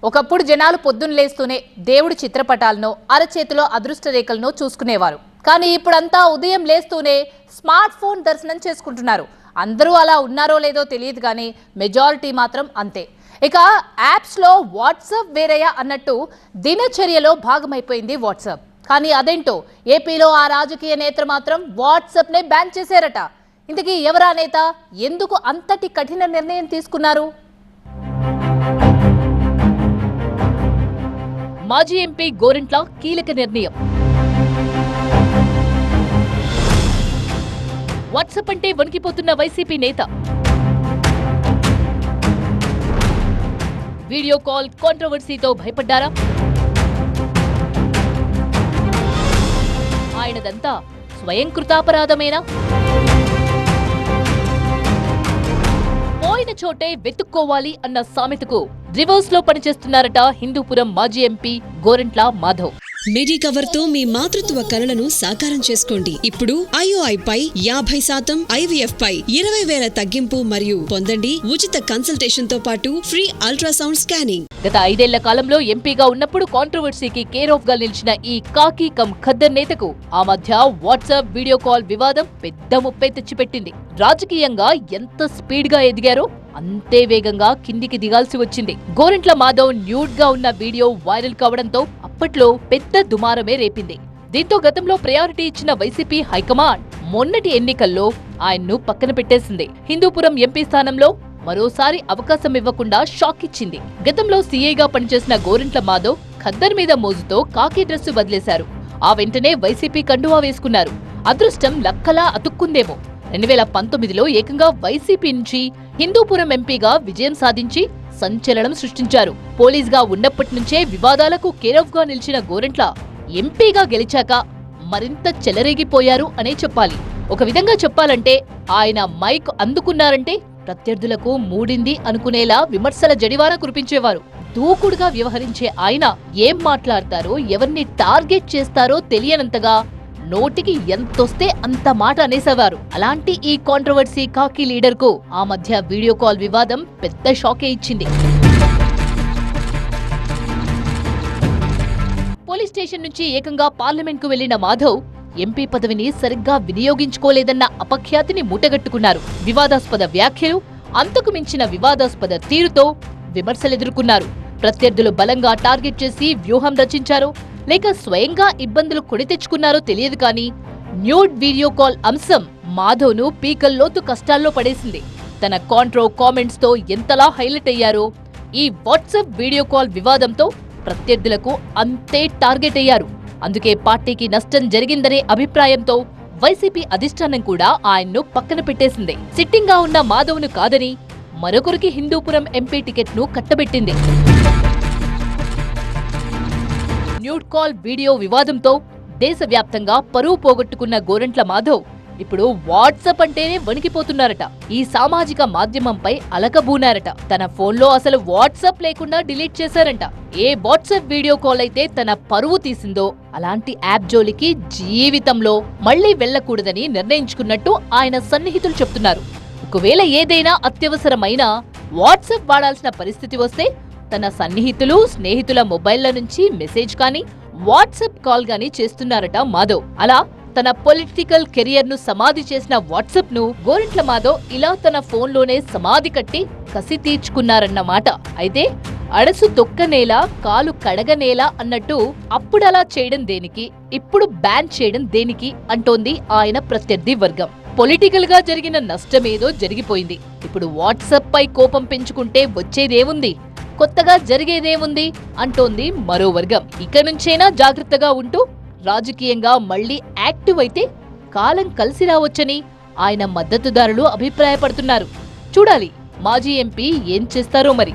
ఒకప్పుడు జనాలు పొద్దున్న లేస్తూనే దేవుడి చిత్రపటాలను అరచేతిలో అదృష్ట రేఖలను చూసుకునేవారు. కానీ ఇప్పుడంతా ఉదయం లేస్తూనే స్మార్ట్ ఫోన్ దర్శనం చేసుకుంటున్నారు. అందరూ అలా ఉన్నారో లేదో తెలియదు కానీ మెజారిటీ మాత్రం అంతే. ఇక యాప్స్లో వాట్సాప్ వేరయ్యా అన్నట్టు దినచర్యలో భాగమైపోయింది వాట్సాప్. కానీ అదేంటో ఏపీలో ఆ రాజకీయ నేత మాత్రం వాట్సాప్నే బ్యాన్ చేశారట. ఇంతకీ ఎవరా నేత, ఎందుకు అంతటి కఠిన నిర్ణయం తీసుకున్నారు? మాజీ ఎంపీ గోరంట్ల కీలక నిర్ణయం. వాట్సాప్ అంటే వణికిపోతున్న వైసీపీ నేత. వీడియో కాల్ కాంట్రవర్సీతో భయపడ్డారా? ఆయనదంతా స్వయం కృతాపరాధమేనా? పోయిన చోటే వెతుక్కోవాలి అన్న సామెతకు రివర్స్ లో పనిచేస్తున్నారట హిందూపురం మాజీ ఎంపీ గోరంట్ల మాధవ్. మిడి కవర్ తో మీ మాతృత్వ కలలను సాకారం చేసుకోండి. ఇప్పుడు IOI పై 50%, IVF పై 20,000 తగ్గింపు మరియు పొందండి ఉచిత కన్సల్టేషన్ తో పాటు ఫ్రీ అల్ట్రాసౌండ్ స్కానింగ్. గత 5 ఏళ్ల కాలంలో ఎంపీగా ఉన్నప్పుడు కాంట్రవర్సీకి కేర్ ఆఫ్ గా నిలిచిన ఈ కాకి కమ్ ఖద్దర్ నేతకు ఆ మధ్య వాట్సాప్ వీడియో కాల్ వివాదం పెద్ద ముప్పై తెచ్చిపెట్టింది. రాజకీయంగా ఎంత స్పీడ్ గా ఎదిగారో అంతే వేగంగా కిందికి దిగాల్సి వచ్చింది. గోరంట్ల మాధవ్ న్యూడ్ గా ఉన్న వీడియో వైరల్ కావడంతో అప్పట్లో పెద్ద దుమారమే రేపింది. దీంతో గతంలో ప్రయారిటీ ఇచ్చిన వైసీపీ హైకమాండ్ మొన్నటి ఎన్నికల్లో ఆయన్ను పక్కన పెట్టేసింది. హిందూపురం ఎంపీ స్థానంలో మరోసారి అవకాశం ఇవ్వకుండా షాక్ ఇచ్చింది. గతంలో సీఐగా పనిచేసిన గోరంట్ల మాధవ్ ఖద్దర్ మీద మోజుతో కాకి డ్రెస్సు బదిలేశారు. ఆ వెంటనే వైసీపీ కండువా వేసుకున్నారు. అదృష్టం లక్కలా అతుక్కుందేమో. 2019లో ఏకంగా వైసీపీ నుంచి హిందూపురం ఎంపీగా విజయం సాధించి సంచలనం సృష్టించారు. పోలీస్ గా ఉన్నప్పటి నుంచే వివాదాలకు కేరాఫ్ గా నిలిచిన గోరంట్ల ఎంపీగా గెలిచాక మరింత చెలరేగిపోయారు అనే చెప్పాలి. ఒక విధంగా చెప్పాలంటే ఆయన మైక్ అందుకున్నారంటే ప్రత్యర్థులకు మూడింది అనుకునేలా విమర్శల జడివార కురిపించేవారు. దూకుడుగా వ్యవహరించే ఆయన ఏం మాట్లాడతారో, ఎవరిని టార్గెట్ చేస్తారో తెలియనంతగా నోటికి ఎంతొస్తే అంత మాట అనేసేవారు. అలాంటి ఈ కాంట్రవర్సీ కాకి లీడర్ కు ఆ మధ్య వీడియో కాల్ వివాదం పెద్ద షాకే ఇచ్చింది. పోలీస్ స్టేషన్ నుంచి ఏకంగా పార్లమెంట్ కు వెళ్లిన మాధవ్ ఎంపీ పదవిని సరిగ్గా వినియోగించుకోలేదన్న అపఖ్యాతిని మూటగట్టుకున్నారు. వివాదాస్పద వ్యాఖ్యలు, అంతకు మించిన వివాదాస్పద తీరుతో విమర్శలెదుర్కొన్నారు. ప్రత్యర్థులు బలంగా టార్గెట్ చేసి వ్యూహం రచించారో లేక స్వయంగా ఇబ్బందులు కొని తెచ్చుకున్నారో తెలియదు కానీ న్యూడ్ వీడియో కాల్ అంశం మాధవ్ను పీకల్లోతు కష్టాల్లో పడేసింది. తన కాంట్రో కామెంట్స్ తో ఎంతలా హైలైట్ అయ్యారో ఈ వాట్సాప్ వీడియో కాల్ వివాదంతో ప్రత్యర్థులకు అంతే టార్గెట్ అయ్యారు. అందుకే పార్టీకి నష్టం జరిగిందనే అభిప్రాయంతో వైసీపీ అధిష్టానం కూడా ఆయన్ను పక్కన పెట్టేసింది. సిట్టింగ్ గా ఉన్న మాధవ్ను కాదని మరొకరికి హిందూపురం ఎంపీ టికెట్ ను కట్టబెట్టింది. న్యూడ్ కాల్ వీడియో వివాదంతో దేశవ్యాప్తంగా పరువు పోగొట్టుకున్న గోరంట్ల మాధవ్ ఇప్పుడు వాట్సాప్ అంటేనే వణికిపోతున్నారట. ఈ సామాజిక మాధ్యమంపై అలకబూనారట. తన ఫోన్లో అసలు వాట్సాప్ లేకుండా డిలీట్ చేశారంట. ఏ వాట్సాప్ వీడియో కాల్ అయితే తన పరువు తీసిందో అలాంటి యాప్ జోలికి జీవితంలో మళ్లీ వెళ్లకూడదని నిర్ణయించుకున్నట్టు ఆయన సన్నిహితులు చెప్తున్నారు. ఒకవేళ ఏదైనా అత్యవసరమైన వాట్సాప్ వాడాల్సిన పరిస్థితి వస్తే తన సన్నిహితులు, స్నేహితుల మొబైళ్ల నుంచి మెసేజ్ కానీ వాట్సాప్ కాల్ గానీ చేస్తున్నారట మాధవ్. అలా తన పొలిటికల్ కెరియర్ ను సమాధి చేసిన వాట్సాప్ ను గోరంట్ల మాధవ్ ఇలా తన ఫోన్లోనే సమాధి కట్టి కసి తీర్చుకున్నారన్నమాట. అయితే అడసు తొక్కనేలా కాలు కడగనేలా అన్నట్టు అప్పుడలా చేయడం దేనికి, ఇప్పుడు బ్యాన్ చేయడం దేనికి అంటోంది ఆయన ప్రత్యర్థి వర్గం. పొలిటికల్ గా జరిగిన నష్టమేదో జరిగిపోయింది. ఇప్పుడు వాట్సాప్ పై కోపం పెంచుకుంటే వచ్చేదేముంది, కొత్తగా జరిగేదేముంది అంటోంది మరో వర్గం. ఇక నుంచైనా జాగ్రత్తగా ఉంటూ రాజకీయంగా మళ్లీ యాక్టివ్ అయితే కాలం కలిసి రావచ్చని ఆయన మద్దతుదారులు అభిప్రాయపడుతున్నారు. చూడాలి మాజీ ఎంపీ ఏం చేస్తారో మరి.